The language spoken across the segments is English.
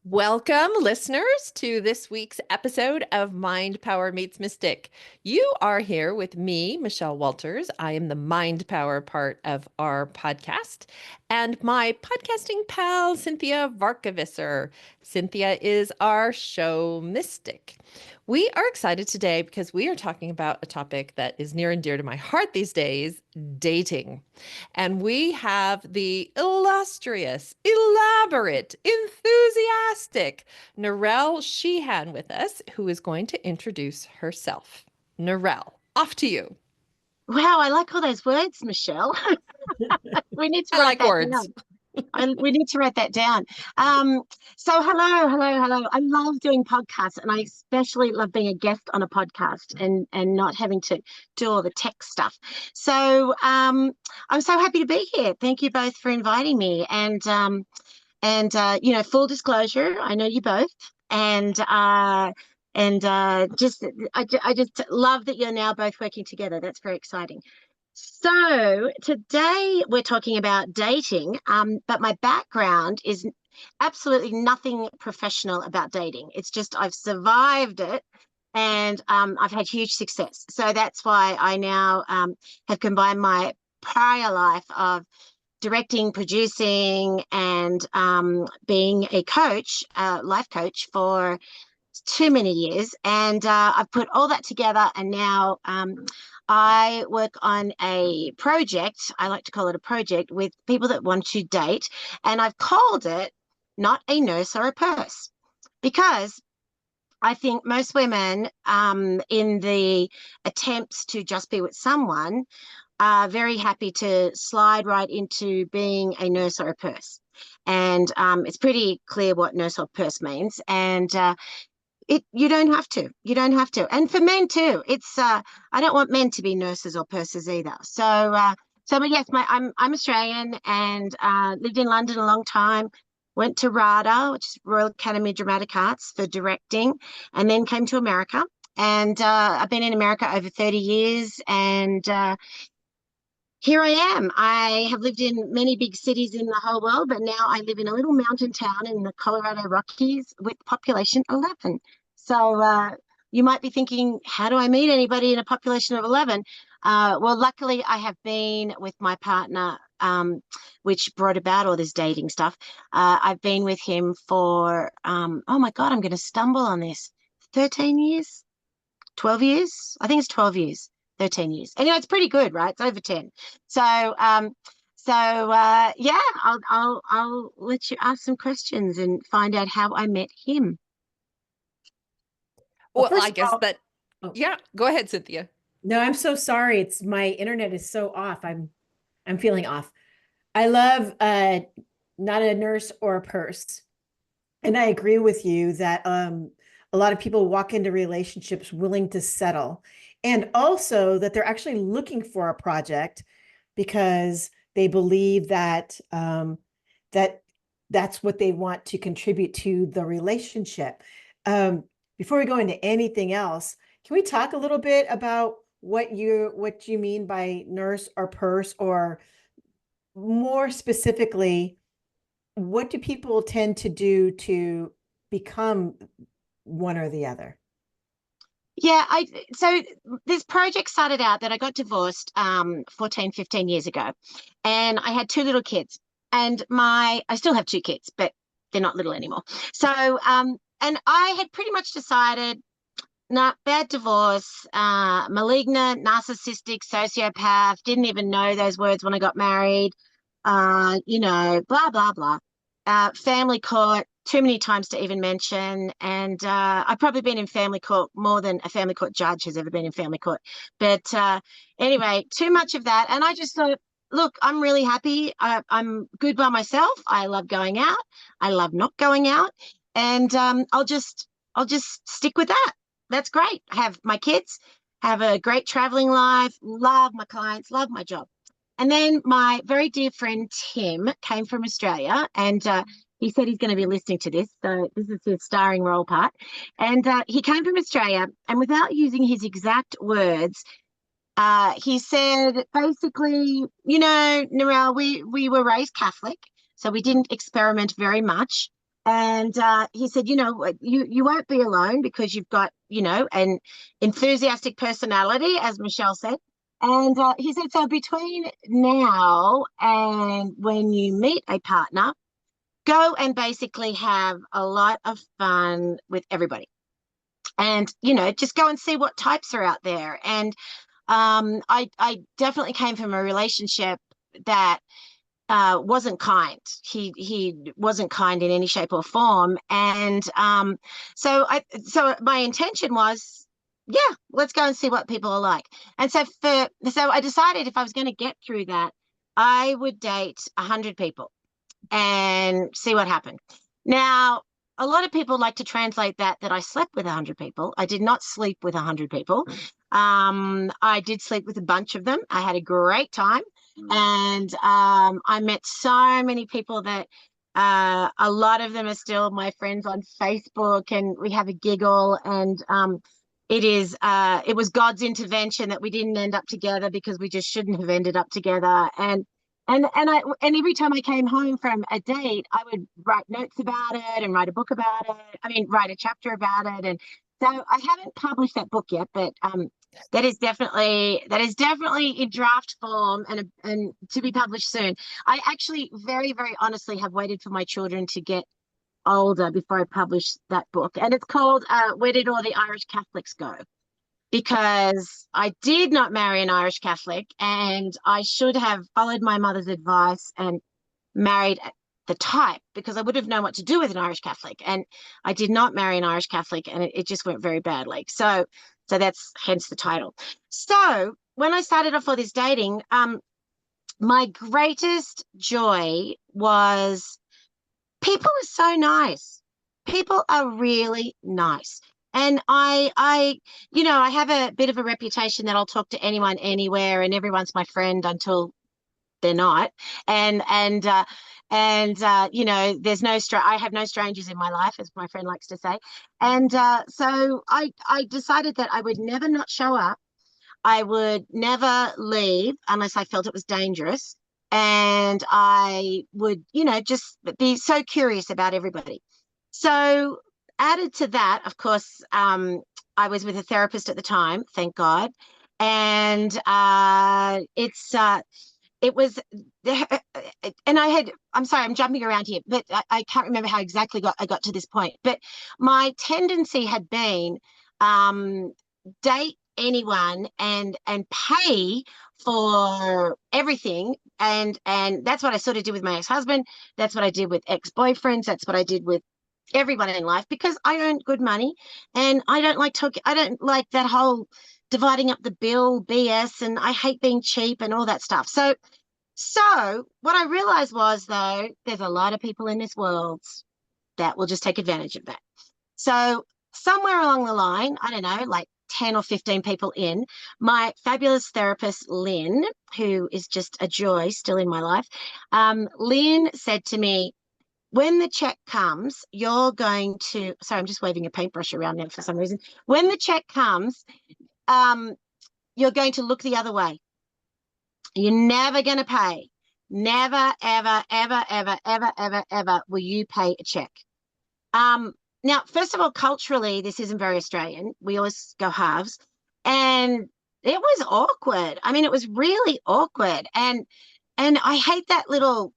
Welcome, listeners, to this week's episode of Mind Power Meets Mystic. You are here with me, Michelle Walters. I am the Mind Power part of our podcast, and my podcasting pal, Cynthia Varkevisser. Cynthia is our show mystic. We are excited today because we are talking about a topic that is near and dear to my heart these days, dating. And we have the illustrious, elaborate, enthusiastic Narelle Sheehan with us, who is going to introduce herself. Narelle, off to you. Wow, I like all those words, Michelle. We need to I write like that words. down. We need to write that down. So hello. I love doing podcasts, and I especially love being a guest on a podcast and not having to do all the tech stuff. So I'm so happy to be here. Thank you both for inviting me. And full disclosure, I know you both, and I just love that you're now both working together. That's very exciting. So today we're talking about dating, but my background is absolutely nothing professional about dating. It's just I've survived it and I've had huge success. So that's why I now have combined my prior life of directing, producing, and being a coach, life coach for too many years. And I've put all that together, and now I work on a project. I like to call it a project with people that want to date. And I've called it Not a Nurse or a Purse, because I think most women, in the attempts to just be with someone, are very happy to slide right into being a nurse or a purse. And it's pretty clear what nurse or purse means. And you don't have to. You don't have to. And for men too, it's I don't want men to be nurses or purses either. But yes, I'm Australian and lived in London a long time. Went to RADA, which is Royal Academy of Dramatic Arts, for directing, and then came to America. And I've been in America over 30 years, and here I am. I have lived in many big cities in the whole world, but now I live in a little mountain town in the Colorado Rockies with population 11. So you might be thinking, how do I meet anybody in a population of 11? Well, luckily, I have been with my partner, which brought about all this dating stuff. I've been with him for, oh my God, I'm going to stumble on this, 13 years, 12 years? I think it's 12 years. 13 years. And it's pretty good, right? It's over 10. So yeah, I'll let you ask some questions and find out how I met him. Well, Well, first I of guess all, that, oh, yeah, go ahead, Cynthia. no, I'm so sorry. It's my internet is so off. I'm feeling off. I love not a nurse or a purse. And I agree with you that a lot of people walk into relationships willing to settle, and also that they're actually looking for a project because they believe that that that's what they want to contribute to the relationship. Um, Before we go into anything else, can we talk a little bit about what you mean by nurse or purse, or more specifically, what do people tend to do to become one or the other? Yeah, so this project started out that I got divorced 14, 15 years ago, and I had two little kids. And I still have two kids, but they're not little anymore. So and I had pretty much decided, nah, bad divorce, malignant, narcissistic, sociopath, didn't even know those words when I got married, blah, blah, blah. Family court, too many times to even mention. And I've probably been in family court more than a family court judge has ever been in family court. But anyway, too much of that. And I just thought, look, I'm really happy. I'm good by myself. I love going out. I love not going out. And I'll just stick with that. That's great. Have my kids, have a great traveling life, love my clients, love my job. And then my very dear friend Tim came from Australia, and he said he's going to be listening to this. So this is his starring role part. And he came from Australia, and without using his exact words, he said basically, Narelle, we were raised Catholic, so we didn't experiment very much. And he said, you won't be alone because you've got, an enthusiastic personality, as Michelle said. And he said, so between now and when you meet a partner, go and basically have a lot of fun with everybody. And, just go and see what types are out there. And I definitely came from a relationship that wasn't kind. He wasn't kind in any shape or form. And so my intention was, yeah, let's go and see what people are like. And so I decided if I was going to get through that, I would date 100 people and see what happened. Now, a lot of people like to translate that I slept with 100 people. I did not sleep with 100 people. I did sleep with a bunch of them. I had a great time. And I met so many people that a lot of them are still my friends on Facebook, and we have a giggle. And it was God's intervention that we didn't end up together, because we just shouldn't have ended up together. And every time I came home from a date, I would write notes about it and write a book about it. I mean, write a chapter about it. And so I haven't published that book yet, but that is definitely in draft form and to be published soon. I actually very, very honestly have waited for my children to get older before I publish that book. And it's called Where Did All the Irish Catholics Go? Because I did not marry an Irish Catholic, and I should have followed my mother's advice and married the type, because I would have known what to do with an Irish Catholic. And I did not marry an Irish Catholic, and it just went very badly. So that's hence the title. So when I started off all this dating, my greatest joy was people are so nice. People are really nice. And I have a bit of a reputation that I'll talk to anyone anywhere, and everyone's my friend until they're not. And there's I have no strangers in my life, as my friend likes to say. And so I decided that I would never not show up. I would never leave unless I felt it was dangerous. And I would, just be so curious about everybody. So added to that, of course, I was with a therapist at the time, thank God. And it was, and I'm sorry, I'm jumping around here, but I can't remember how exactly I got to this point. But my tendency had been date anyone and pay for everything. And that's what I sort of did with my ex-husband. That's what I did with ex-boyfriends. That's what I did with everyone in life, because I earned good money, and I don't like that whole dividing up the bill BS, and I hate being cheap and all that stuff. So what I realized was, though, there's a lot of people in this world that will just take advantage of that. So somewhere along the line, I don't know, like 10 or 15 people in, my fabulous therapist, Lynn, who is just a joy still in my life, Lynn said to me, when the check comes, you're going to, sorry, I'm just waving a paintbrush around now for some reason. When the check comes, you're going to look the other way. You're never going to pay. Never, ever, ever, ever, ever, ever, ever will you pay a check. Now, first of all, culturally, this isn't very Australian. We always go halves. And it was awkward. I mean, it was really awkward. And I hate that little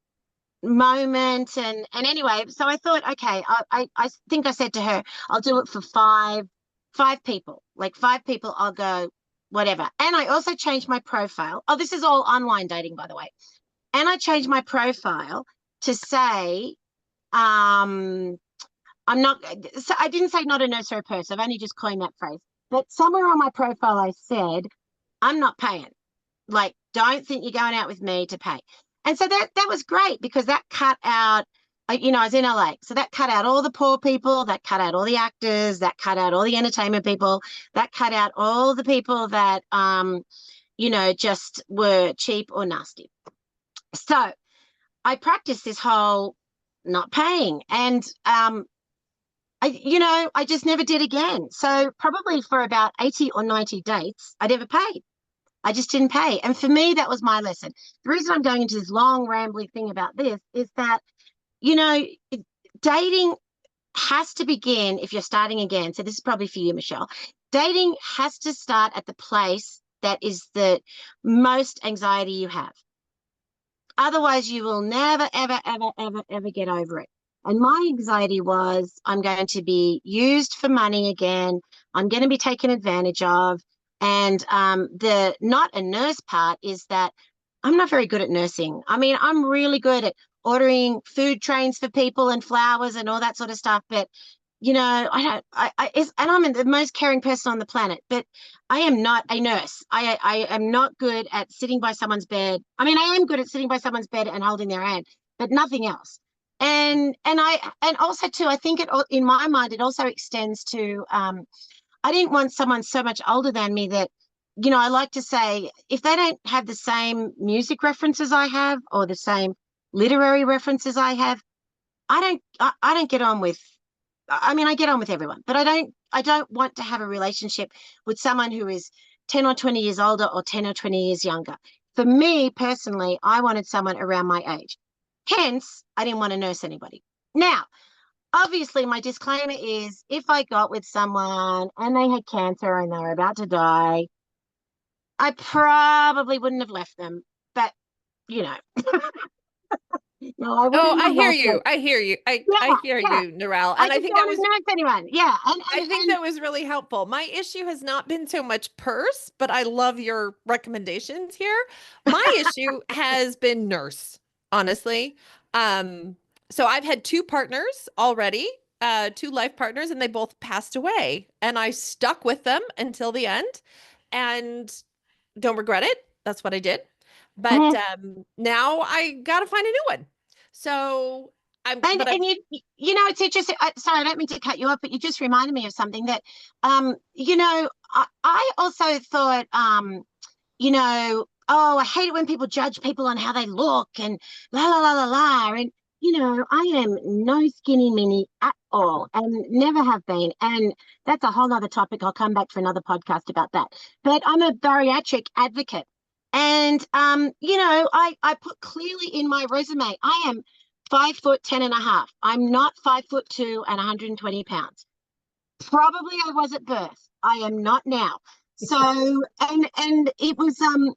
moment. And anyway, so I thought, okay, I think I said to her, I'll do it for five people. Like 5 people, I'll go whatever. And I also changed my profile. Oh, this is all online dating, by the way. And I changed my profile to say, I'm not, so I didn't say not a nurse or a purse. I've only just coined that phrase. But somewhere on my profile, I said, I'm not paying. Like, don't think you're going out with me to pay. And so that was great, because that cut out, I was in LA. So that cut out all the poor people, that cut out all the actors, that cut out all the entertainment people, that cut out all the people that, just were cheap or nasty. So I practiced this whole not paying, and I just never did again. So probably for about 80 or 90 dates, I never paid. I just didn't pay. And for me, that was my lesson. The reason I'm going into this long, rambling thing about this is that, dating has to begin if you're starting again. So this is probably for you, Michelle. Dating has to start at the place that is the most anxiety you have. Otherwise, you will never, ever, ever, ever, ever get over it. And my anxiety was I'm going to be used for money again. I'm going to be taken advantage of. And the not a nurse part is that I'm not very good at nursing. I mean, I'm really good at ordering food trains for people and flowers and all that sort of stuff. But I don't. And I'm the most caring person on the planet, but I am not a nurse. I am not good at sitting by someone's bed. I mean, I am good at sitting by someone's bed and holding their hand, but nothing else. And also too, I think in my mind it also extends to I didn't want someone so much older than me that I like to say if they don't have the same music references I have or the same literary references I have, I don't get on with. I mean, I get on with everyone, but I don't want to have a relationship with someone who is 10 or 20 years older or 10 or 20 years younger. For me personally, I wanted someone around my age. Hence, I didn't want to nurse anybody. Now, obviously, my disclaimer is if I got with someone and they had cancer and they were about to die, I probably wouldn't have left them. But, you know, no, I Oh, wouldn't I have hear left them. you. I hear you. I Yeah, hear yeah. you, Narelle. I And just don't want to nurse anyone. Yeah. I think that was really helpful. My issue has not been so much purse, but I love your recommendations here. My issue has been nurse, honestly. Um, so I've had two partners already, two life partners, and they both passed away. And I stuck with them until the end and don't regret it. That's what I did. But Mhm. now I got to find a new one. So And but I'm, and it's interesting. Sorry, I don't mean to cut you off, but you just reminded me of something that, I also thought, oh, I hate it when people judge people on how they look and la la la la la. And I am no skinny mini at all, and never have been. And that's a whole other topic. I'll come back for another podcast about that. But I'm a bariatric advocate, and I put clearly in my resume, I am 5 foot 10 and a half. I'm not 5'2" and 120 pounds. Probably I was at birth. I am not now. So and it was and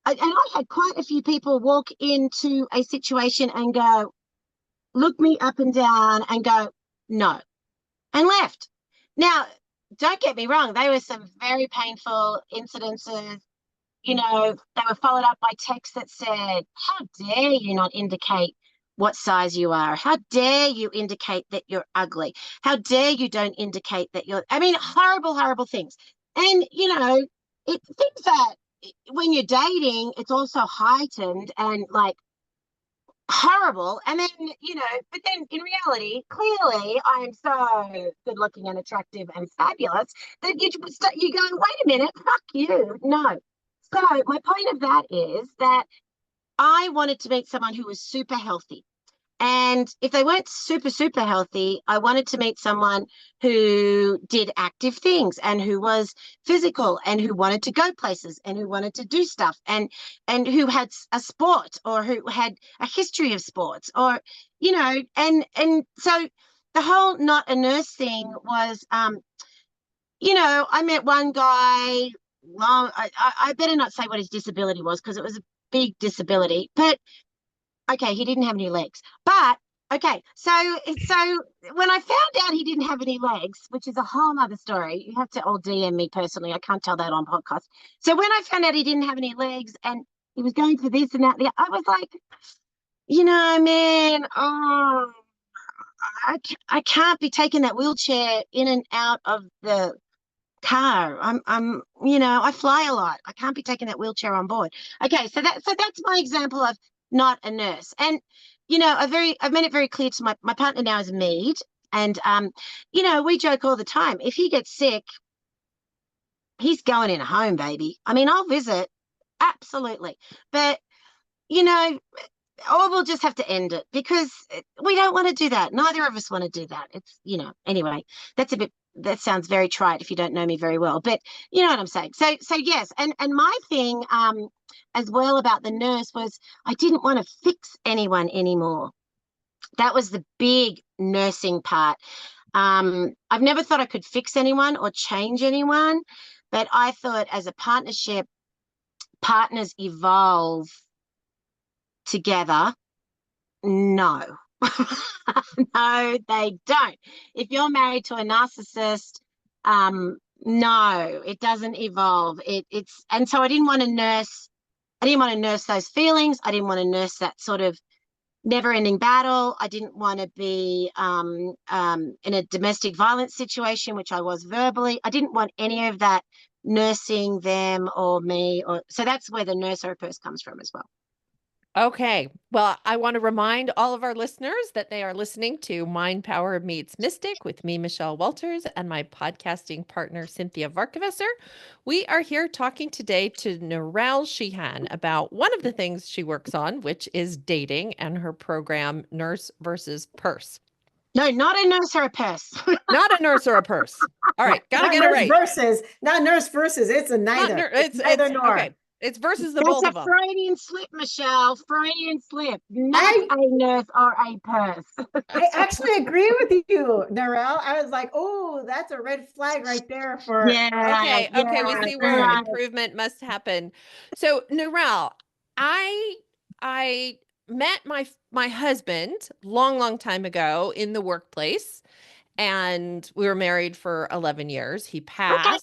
I had quite a few people walk into a situation and go, look me up and down and go, no, and left. Now, don't get me wrong, there were some very painful incidences. They were followed up by texts that said, how dare you not indicate what size you are? How dare you indicate that you're ugly? How dare you don't indicate that I mean, horrible, horrible things. And, things that when you're dating, it's also heightened and like horrible. And then, but then in reality, clearly I'm so good looking and attractive and fabulous that you go, wait a minute, fuck you. No. So my point of that is that I wanted to meet someone who was super healthy. And if they weren't super, super healthy, I wanted to meet someone who did active things and who was physical and who wanted to go places and who wanted to do stuff and who had a sport or who had a history of sports or, and so the whole not a nurse thing was, I met one guy long, I better not say what his disability was because it was a big disability, but okay, he didn't have any legs. But okay, so when I found out he didn't have any legs, which is a whole other story, you have to all DM me personally. I can't tell that on podcast. So when I found out he didn't have any legs and he was going for this and that, I was like, man, oh, I can't be taking that wheelchair in and out of the car. I fly a lot. I can't be taking that wheelchair on board. Okay, so that's my example of not a nurse. And I've made it very clear to my partner now is a Mead, and we joke all the time. If he gets sick, he's going in a home, baby. I mean, I'll visit, absolutely, but you know, or we'll just have to end it because we don't want to do that. Neither of us want to do that. It's, anyway, that sounds very trite if you don't know me very well, but you know what I'm saying. So yes. And my thing, as well about the nurse was I didn't want to fix anyone anymore. That was the big nursing part. I've never thought I could fix anyone or change anyone, but I thought as a partnership, partners evolve together. No. No, they don't. If you're married to a narcissist, no, it doesn't evolve. And so I didn't want to nurse those feelings. I didn't want to nurse that sort of never-ending battle. I didn't want to be in a domestic violence situation, which I was verbally. I didn't want any of that nursing them or me. So that's where the nurse or purse comes from as well. Okay. Well, I want to remind all of our listeners that they are listening to Mind Power Meets Mystic with me, Michelle Walters, and my podcasting partner, Cynthia Varkevesser. We are here talking today to Narelle Sheehan about one of the things she works on, which is dating and her program, Nurse versus Purse. No, not a nurse or a purse. Not a nurse or a purse. All right. Got to get it right. Not nurse versus. It's a neither. It's neither nor. Okay. It's versus the both of them. That's a Freudian slip, Michelle. Freudian slip. Not a nurse or a purse. I actually agree with you, Narelle. I was like, oh, that's a red flag right there for. Okay. We see where improvement must happen. So, Narelle, I met my husband long time ago in the workplace, and we were married for 11 years. He passed. Okay.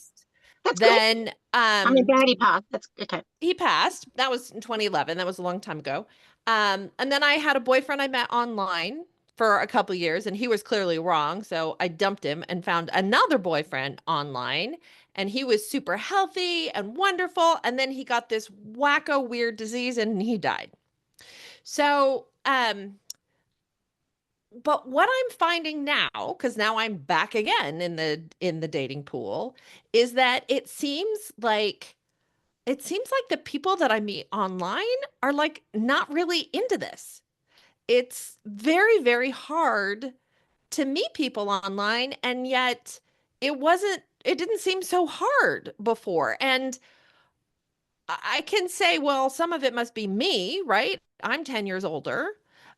That's then good. Glad he passed. That's okay. He passed. That was in 2011. That was a long time ago. And then I had a boyfriend I met online for a couple of years, and he was clearly wrong. So I dumped him and found another boyfriend online, and he was super healthy and wonderful. And then he got this wacko weird disease and he died. So, but what I'm finding now, because now I'm back again in the dating pool, is that it seems like the people that I meet online are like not really into this. It's very, very hard to meet people online, and yet it didn't seem so hard before. And I can say, well, some of it must be me, right? I'm 10 years older.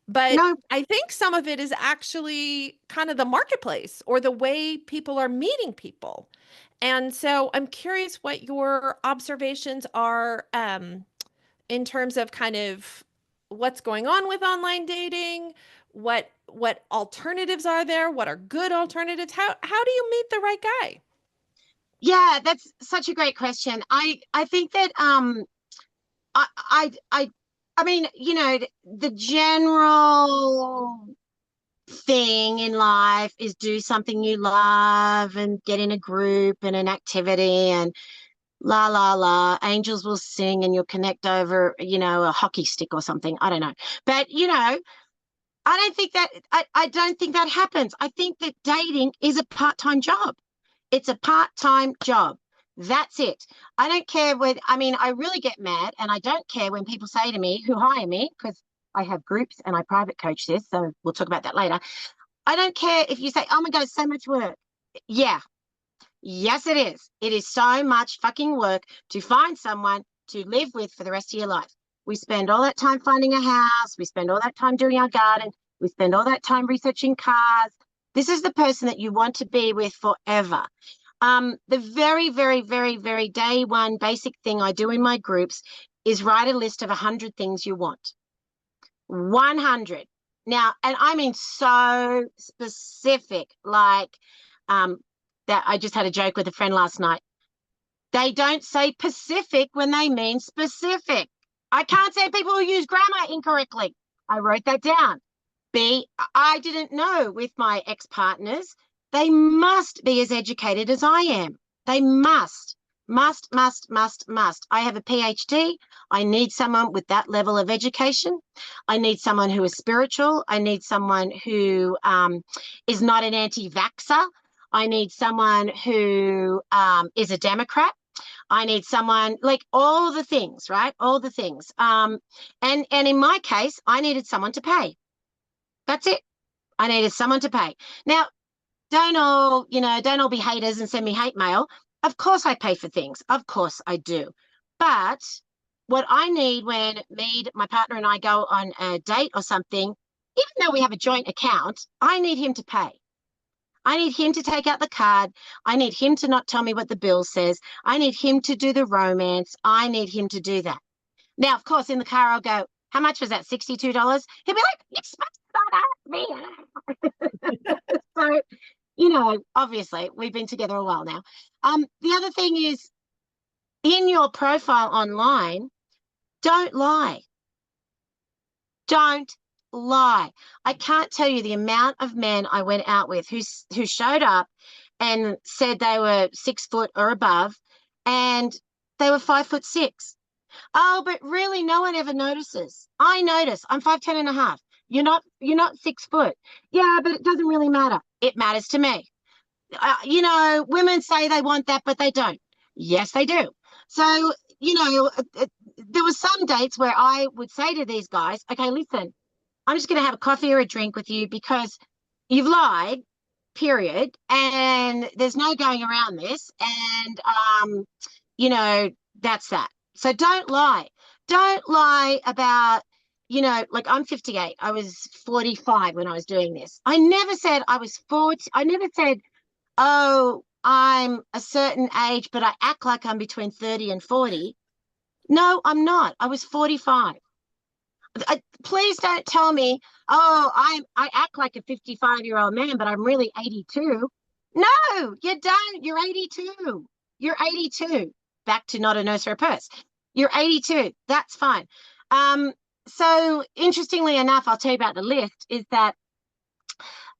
But No. I think some of it is actually kind of the marketplace or the way people are meeting people. And so I'm curious what your observations are in terms of kind of what's going on with online dating, what alternatives are there, what are good alternatives? How do you meet the right guy? Yeah, that's such a great question. I think that I mean, you know, the general thing in life is do something you love and get in a group and an activity and la la la, angels will sing and you'll connect over, you know, a hockey stick or something. I don't know. But you know, I don't think that happens. I think that dating is a part-time job. It's a part-time job. That's it. I don't care I really get mad, and I don't care when people say to me who hire me, because I have groups and I private coach this, so we'll talk about that later. I don't care if you say, oh my God, it's so much work. Yeah. Yes, it is. It is so much fucking work to find someone to live with for the rest of your life. We spend all that time finding a house. We spend all that time doing our garden. We spend all that time researching cars. This is the person that you want to be with forever. The very, very, very, very day one basic thing I do in my groups is write a list of 100 things you want. 100. Now, and I mean so specific, like that I just had a joke with a friend last night. They don't say Pacific when they mean specific. I can't say people who use grammar incorrectly. I wrote that down. I didn't know with my ex-partners, they must be as educated as I am. They must. I have a PhD. I need someone with that level of education. I need someone who is spiritual. I need someone who is not an anti-vaxxer. I need someone who is a Democrat. I need someone like all the things, right? All the things. And in my case, I needed someone to pay. That's it. I needed someone to pay. Now, don't all be haters and send me hate mail. Of course I pay for things. Of course I do. But what I need when my partner and I go on a date or something, even though we have a joint account, I need him to pay. I need him to take out the card. I need him to not tell me what the bill says. I need him to do the romance. I need him to do that. Now, of course, in the car, I'll go, how much was that? $62? He'll be like, you're supposed to not ask me. So, you know, obviously, we've been together a while now. The other thing is, in your profile online, don't lie. Don't lie. I can't tell you the amount of men I went out with who showed up and said they were 6 foot or above, and they were 5'6". Oh, but really, no one ever notices. I notice. I'm 5'10" and a half. You're not 6 foot. Yeah, but it doesn't really matter. It matters to me. You know, women say they want that, but they don't. Yes, they do. So, you know, there were some dates where I would say to these guys, okay, listen, I'm just going to have a coffee or a drink with you because you've lied, period. And there's no going around this. And, you know, that's that. So don't lie. Don't lie about, you know, like I'm 58. I was 45 when I was doing this. I never said I was 40. I never said, oh, I'm a certain age, but I act like I'm between 30 and 40. No, I'm not. I was 45. Please don't tell me, oh, I act like a 55-year-old man, but I'm really 82. No, you don't. You're 82. You're 82. Back to not a nurse or a purse. You're 82. That's fine. So interestingly enough, I'll tell you about the lift, is that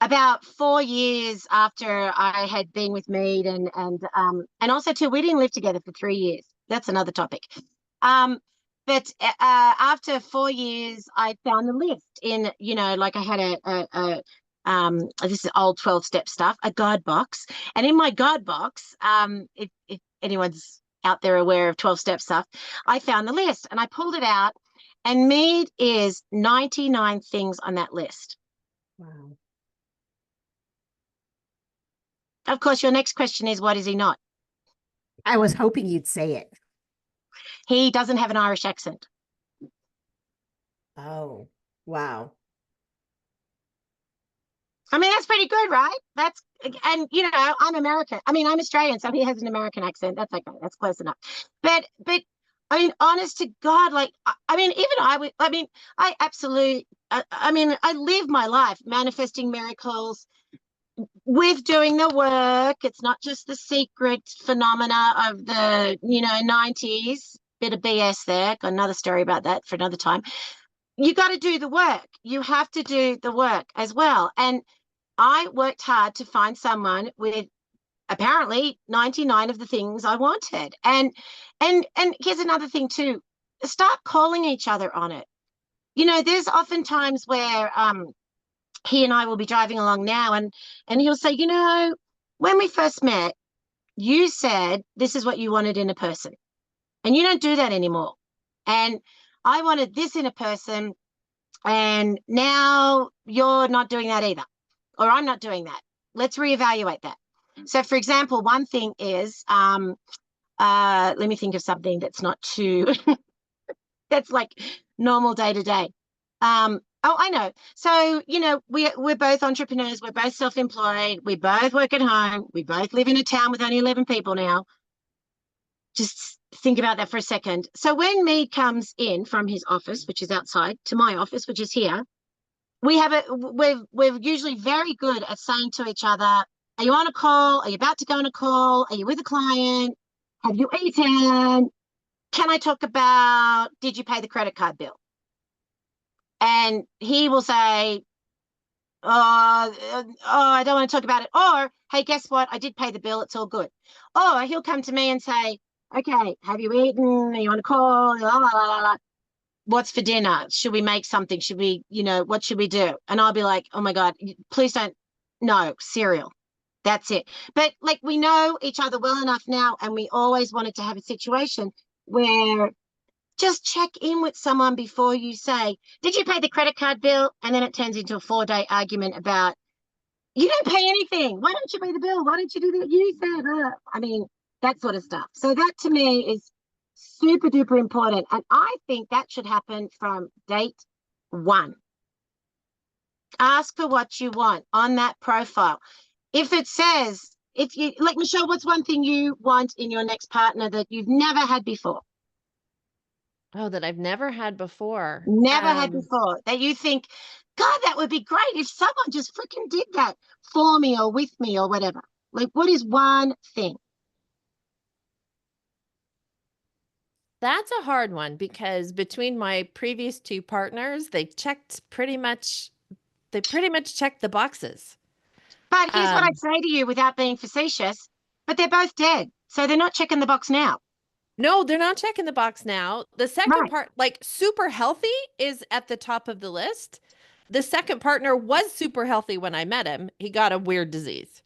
about 4 years after I had been with Mead and also too, we didn't live together for 3 years. That's another topic. But after 4 years, I found the lift in, you know, like I had this is old 12-step stuff, a guide box. And in my guide box, if anyone's out there aware of 12-step stuff, I found the list and I pulled it out, and Mead is 99 things on that list. Wow. Of course, your next question is, what is he not? I was hoping you'd say it. He doesn't have an Irish accent. Oh, wow. I mean, that's pretty good, right? And you know, I'm American. I mean, I'm Australian, so he has an American accent. That's okay. That's close enough. But I mean, honest to God, like, I mean, even I absolutely, I mean, I live my life manifesting miracles with doing the work. It's not just the secret phenomena of the, you know, 90s. Bit of BS there. Got another story about that for another time. You got to do the work. You have to do the work as well. And I worked hard to find someone with apparently 99 of the things I wanted. And here's another thing too. Start calling each other on it. You know, there's often times where he and I will be driving along now, and he'll say, you know, when we first met, you said this is what you wanted in a person, and you don't do that anymore. And I wanted this in a person, and now you're not doing that either, or I'm not doing that. Let's reevaluate that. So, for example, one thing is, let me think of something that's not too, that's like normal day to day. Oh, I know. So, you know, we're both entrepreneurs. We're both self-employed. We both work at home. We both live in a town with only 11 people now. Just think about that for a second. So when Mead comes in from his office, which is outside, to my office, which is here, we're usually very good at saying to each other, are you on a call? Are you about to go on a call? Are you with a client? Have you eaten? Can I talk about, did you pay the credit card bill? And he will say, I don't want to talk about it. Or, hey, guess what? I did pay the bill. It's all good. Or he'll come to me and say, okay, have you eaten? Are you on a call? La, la, la, la. What's for dinner? Should we make something? Should we, you know, what should we do? And I'll be like, oh my God, please don't. No, cereal. That's it. But like, we know each other well enough now, and we always wanted to have a situation where just check in with someone before you say, did you pay the credit card bill? And then it turns into a 4-day argument about, you don't pay anything. Why don't you pay the bill? Why don't you do that? You said, I mean, that sort of stuff. So that to me is super duper important. And I think that should happen from date one. Ask for what you want on that profile. if it says, if you like, Michelle, what's one thing you want in your next partner that you've never had before? Oh, that I've never had before. Never had before that you think, God, that would be great if someone just freaking did that for me or with me or whatever. Like, what is one thing? That's a hard one because between my previous two partners, they pretty much checked the boxes. But here's what I'd Um, say to you without being facetious, but they're both dead. So they're not checking the box now. no, they're not checking the box now. The second Right. part, like super healthy, is at the top of the list. The second partner was super healthy when I met him. He got a weird disease.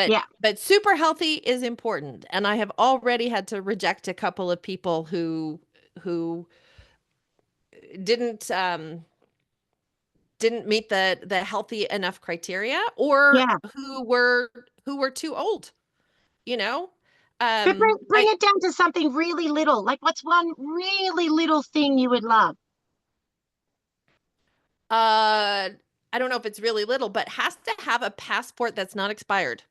Yeah. But super healthy is important. And I have already had to reject a couple of people who didn't didn't meet the healthy enough criteria or Yeah. who were too old, you know? But bring I it down to something really little. Like, what's one really little thing you would love? uh I don't know if it's really little, but has to have a passport that's not expired.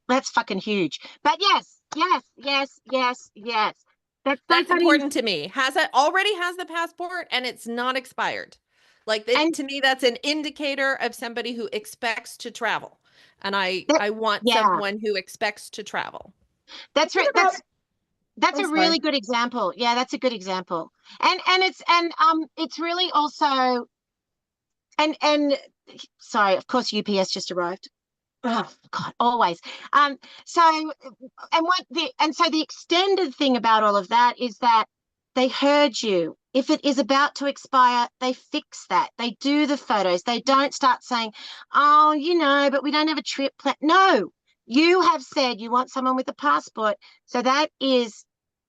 That's fucking huge. But yes, yes, yes, yes, yes. That's That's somebody, important to me. Has it already has the passport and it's not expired. Like and to me, that's an indicator of somebody who expects to travel. And that, I want yeah, someone who expects to travel. that's right. What about, That's oh, a sorry. really good example. Yeah, that's a good example. It's really also and sorry, of course UPS just arrived. Oh God, always. So the extended thing about all of that is that they heard you. If it is about to expire, they fix that. They do the photos. They don't start saying, "Oh, but we don't have a trip plan." No, you have said you want someone with a passport, so that is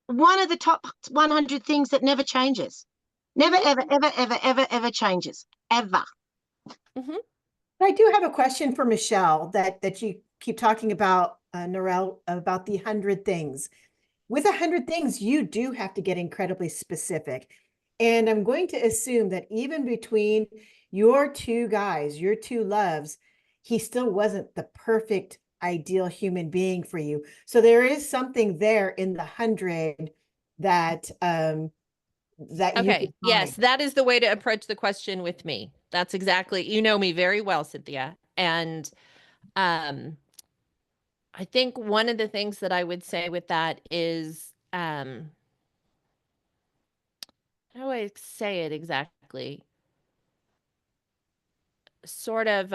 one of the top 100 things that never changes. Never, Hmm. ever, ever, ever, ever, ever changes. Ever. Hmm. I do have a question for Michelle that you keep talking about, Narelle, about the 100 things. With 100 things, you do have to get incredibly specific. And I'm going to assume that even between your two guys, your two loves, he still wasn't the perfect ideal human being for you. So there is something there in the 100 that that you could Okay. find. Yes, that is the way to approach the question with me. That's exactly, you know me very well, Cynthia. And um, I think one of the things that I would say with that is, how do I say it exactly? Sort of,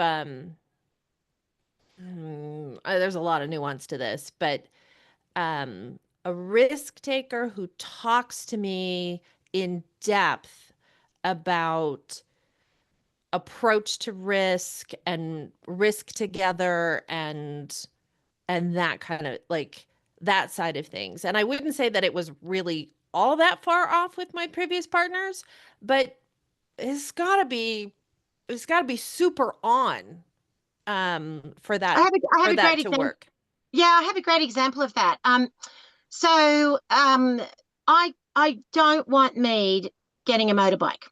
there's a lot of nuance to this, but a risk taker who talks to me in depth about approach to risk and risk together and that kind of like that side of things. And I wouldn't say that it was really all that far off with my previous partners, but it's got to be it's got to be super on I have for a great that to example. work. Yeah, I have a great example of that. So I don't want Mead getting a motorbike.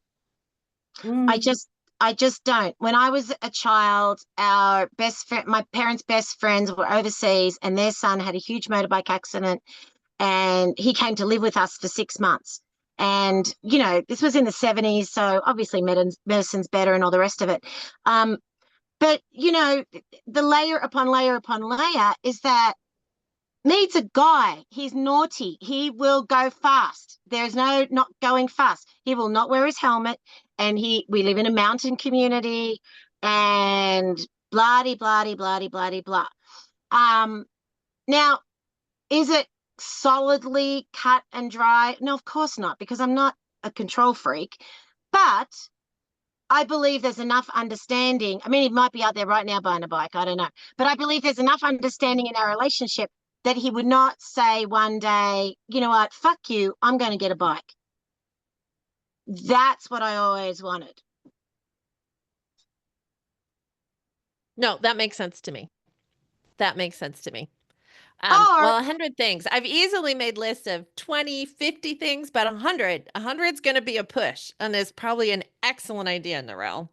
I Mm. just I just don't. When I was a child, our best friend, my parents' best friends were overseas, and their son had a huge motorbike accident, and he came to live with us for 6 months. And this was in the 70s, so obviously medicine's better and all the rest of it. Um, but the layer upon layer upon layer is that Mead's a guy. He's naughty. He will go fast. There's no not going fast. He will not wear his helmet. And we live in a mountain community and blah de blah de blah de blah de blah. Now, is it solidly cut and dry? No, of course not, because I'm not a control freak. But I believe there's enough understanding. I mean, he might be out there right now buying a bike. I don't know. But I believe there's enough understanding in our relationship that he would not say one day, you know what, fuck you, I'm going to get a bike. That's what I always wanted. No, that makes sense to me. That makes sense to me. Or Well, 100 things. I've easily made lists of 20, 50 things, but 100, 100's going to be a push. And it's probably an excellent idea, Narelle.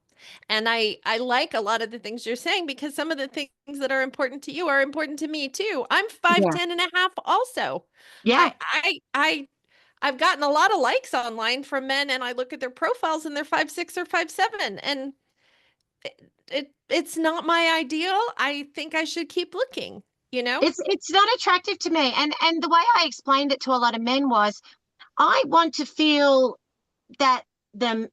And I like a lot of the things you're saying because some of the things that are important to you are important to me too. I'm five Yeah. ten and a half also. Yeah. I've gotten a lot of likes online from men and I look at their profiles and they're 5'6" or 5'7" and it's not my ideal. I think I should keep looking, you know? It's not attractive to me. And the way I explained it to a lot of men was I want to feel that them,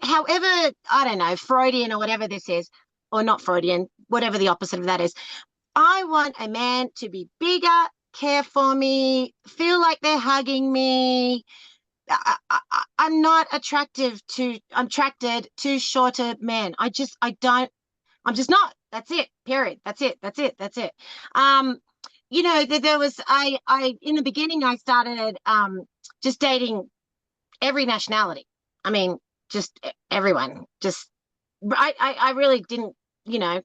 however, I don't know, Freudian or whatever this is, or not Freudian, whatever the opposite of that is. I want a man to be bigger, care for me, feel like they're hugging me. I'm not I'm attracted to shorter men. I don't, I'm just not. That's it. Period. That's it. That's it. That's it. Um, there was, in the beginning, I started, just dating every nationality. I mean, just everyone. Just, I really didn't, you know,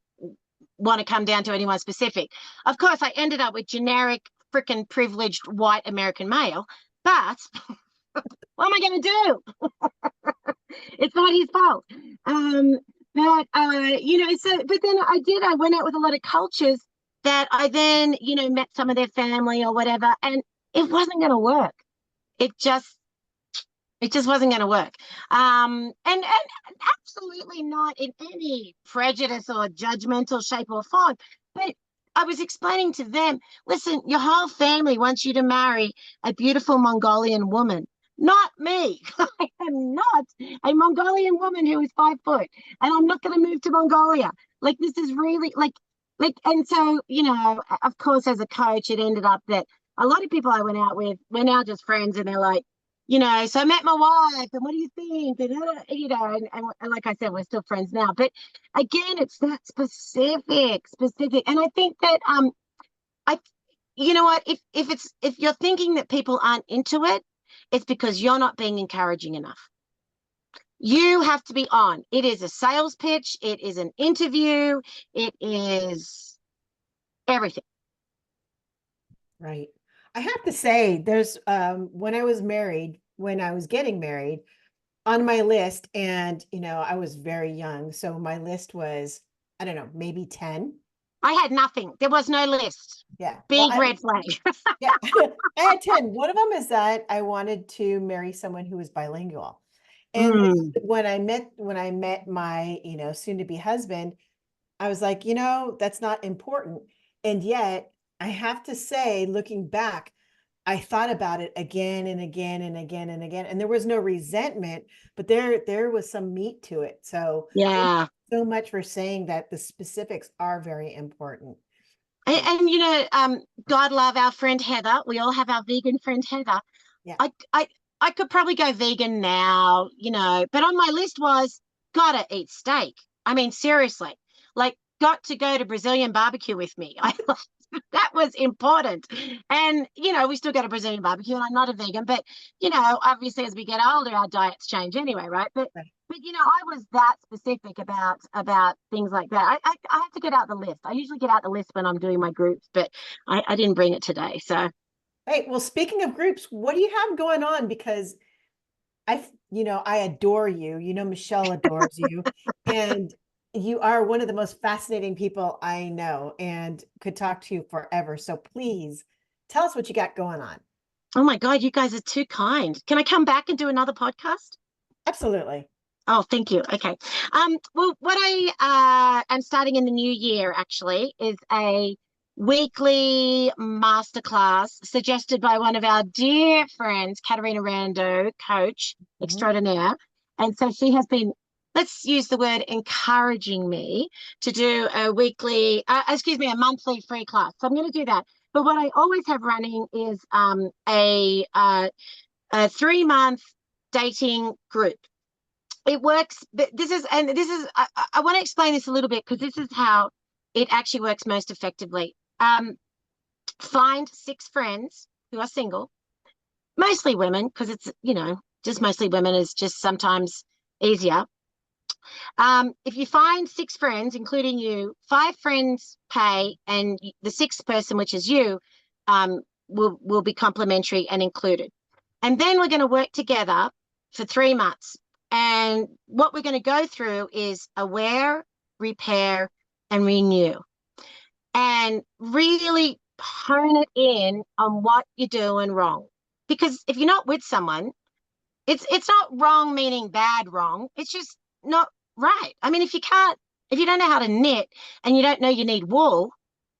want to come down to anyone specific. Of course, I ended up with generic, freaking privileged white American male, but what am I going to do? It's not his fault. But but then I went out with a lot of cultures that I then, met some of their family or whatever, and it wasn't going to work. It just it just wasn't going to work. And absolutely not in any prejudice or judgmental shape or form. But I was explaining to them, listen, your whole family wants you to marry a beautiful Mongolian woman. Not me. I am not a Mongolian woman who is 5 foot, and I'm not going to move to Mongolia. Like, this is really and so, of course, as a coach, it ended up that a lot of people I went out with, we're now just friends, and they're like, so I met my wife, and what do you think? And, and like I said, we're still friends now. But again, it's that specific. And I think that, I, you know what, if you're thinking that people aren't into it, it's because you're not being encouraging enough. You have to be on. It is a sales pitch. It is an interview. It is everything. Right. I have to say, there's when I was getting married, on my list, and I was very young, so my list was, I don't know, maybe 10. I had nothing. There was no list. Yeah. Well, Big red flag. yeah, I had 10. One of them is that I wanted to marry someone who was bilingual. And Mm. when I met my, soon to be husband, I was like, that's not important. And yet, I have to say, looking back, I thought about it again and again and again and again, and there was no resentment, but there was some meat to it. So thank Yeah. you so much for saying that the specifics are very important. And God love our friend Heather. We all have our vegan friend Heather. Yeah. I could probably go vegan now, but on my list was gotta eat steak. I mean, seriously, like, got to go to Brazilian barbecue with me. That was important. And, we still go to Brazilian barbecue, and I'm not a vegan, but, obviously as we get older, our diets change anyway, right? Right. But I was that specific about things like that. I have to get out the list. I usually get out the list when I'm doing my groups, but I didn't bring it today. So Hey, well, speaking of groups, what do you have going on? Because I adore you. Michelle adores you, and you are one of the most fascinating people I know and could talk to you forever. So please tell us what you got going on. oh my God, you guys are too kind. Can I come back and do another podcast? Absolutely. Oh, thank you. Okay. Well, what I am starting in the new year actually is a weekly masterclass suggested by one of our dear friends, Katerina Rando, coach extraordinaire. And so she has been, let's use the word, encouraging me to do a monthly free class. So I'm going to do that. But what I always have running is a 3-month dating group. It works. I want to explain this a little bit because this is how it actually works most effectively. Find 6 friends who are single, mostly women, because it's, just mostly women is just sometimes easier. If you find 6 friends, including you, 5 friends pay, and the 6th person, which is you, will be complimentary and included. And then we're going to work together for 3 months. And what we're going to go through is aware, repair, and renew. And really hone it in on what you're doing wrong. Because if you're not with someone, it's not wrong meaning bad wrong. It's just not right. I mean, if you don't know how to knit and you don't know you need wool,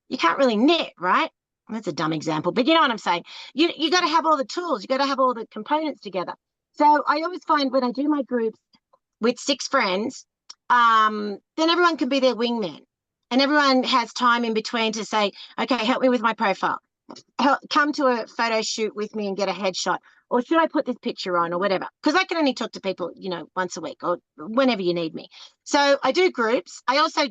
you can't really knit, right? That's a dumb example, but you know what I'm saying. You got to have all the tools. You got to have all the components together. So I always find when I do my groups with 6 friends, then everyone can be their wingman, and everyone has time in between to say, okay, help me with my profile. Come to a photo shoot with me and get a headshot, or should I put this picture on, or whatever, because I can only talk to people once a week or whenever you need me. So I do groups. I also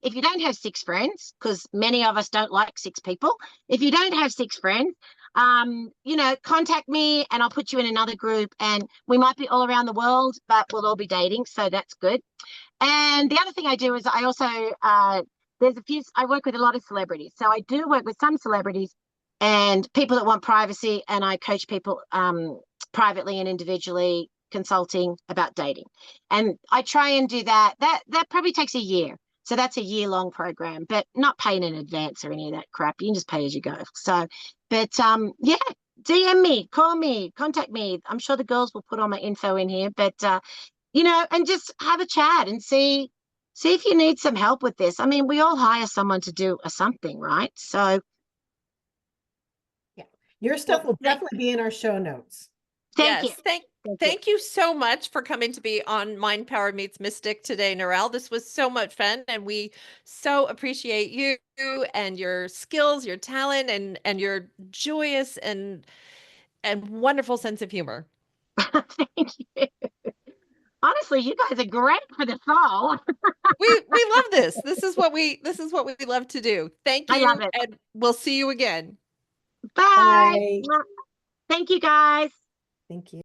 if you don't have 6 friends, because many of us don't like 6 people, if you don't have 6 friends, contact me and I'll put you in another group, and we might be all around the world, but we'll all be dating, so that's good. And the other thing I do is I also I work with a lot of celebrities. So I do work with some celebrities and people that want privacy, and I coach people privately and individually, consulting about dating. And I try and do that. That probably takes a year. So that's a year-long program, but not paying in advance or any of that crap. You can just pay as you go. So, but yeah, DM me, call me, contact me. I'm sure the girls will put all my info in here, but and just have a chat and see if you need some help with this. I mean, we all hire someone to do something, right? So yeah, your stuff will definitely be in our show notes. Thank you. Thank you so much for coming to be on Mind Power Meets Mystic today, Narelle. This was so much fun, and we so appreciate you and your skills, your talent, and your joyous and wonderful sense of humor. Thank you. Honestly, you guys are great for the fall. We love this. This is what we love to do. Thank I you, love it. and we'll see you again. Bye. Bye. Thank you, guys. Thank you.